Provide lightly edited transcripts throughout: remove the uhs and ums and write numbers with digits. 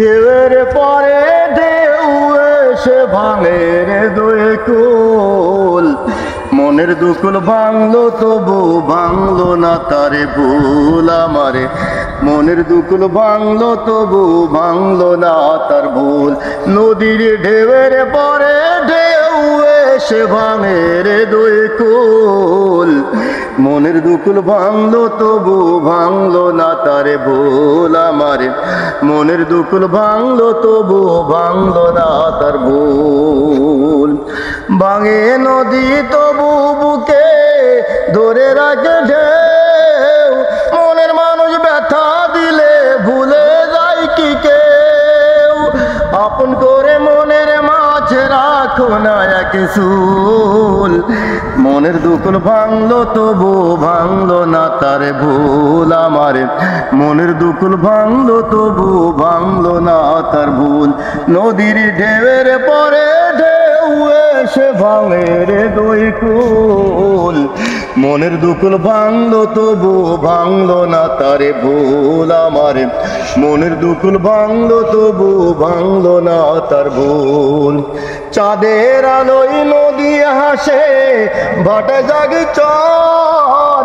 ঢেউয়ের পরে ঢেউ এসে ভাঙে রে দুই কুল। মনের দুকুল ভাঙলো তবু ভাঙলো না তারে ভুল আমারে। মনের দুকুল ভাঙলো তবু ভাঙলো না তার ভুল। নদীর ঢেউয়ের পরে ঢেউ এসে ভাঙে রে দুই কুল। মনের দুকুল ভাঙলো তবু ভাঙলো না তারে ভুল আমারে। মনের দুকুল ভাঙলো তবু ভাঙলো না তার ভুল। ভাঙে নদী তবু বুকে ধরে রাখে ঢেউ। মনের মানুষ ব্যথা দিলে ভুলে যায় কি কেউ। আপন করে মনের মাঝে রাখো না এক চুল। মনের দুকুল ভাঙলো তবু ভাঙলো না তারে ভুল আমারে। মনের দুকুল ভাঙলো তবু ভাঙলো না তার ভুল। নদীর ঢেউয়ের পরে ঢেউ এসে ভাঙে রে দুই কুল। মনের দুকুল ভাঙলো তবু ভাঙলো না তারে ভুল আমারে। মনের দুকুল ভাঙলো তবু ভাঙলো না তার ভুল। চাঁদের আলোয় নদী হাসে ভাটা জাগে চর।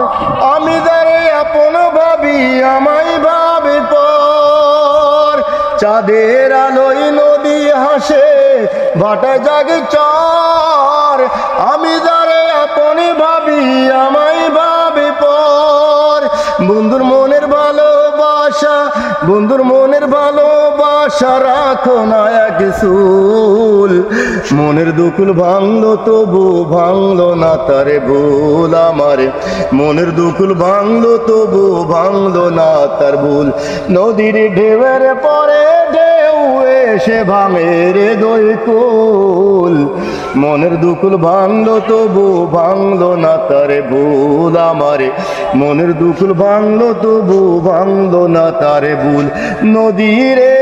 আমি যারে আপন ভাবি আমায় ভাবে পর। চাঁদের আলোয় নদী হাসে ভাটা জাগে চর। আমি যারে আপন ভাবি আমায় ভাবে পর। বন্ধুর মনের ভালোবাসা, বন্ধুর মনের ভালোবাসা রাখো না এক চুল। মনের দুকুল ভাঙলো তবু ভাঙলো না তারে ভুল আমারে। মনের দুকুল ভাঙলো তবু ভাঙলো না তার ভুল। নদীর ঢেউয়ের পরে ঢেউ এসে ভাঙে রে দুই কুল। মনের দুকুল ভাঙলো তবু ভাঙলো না তারে ভুল আমারে। মনের দুকুল ভাঙলো তবু ভাঙলো না তারে ভুল। নদীরে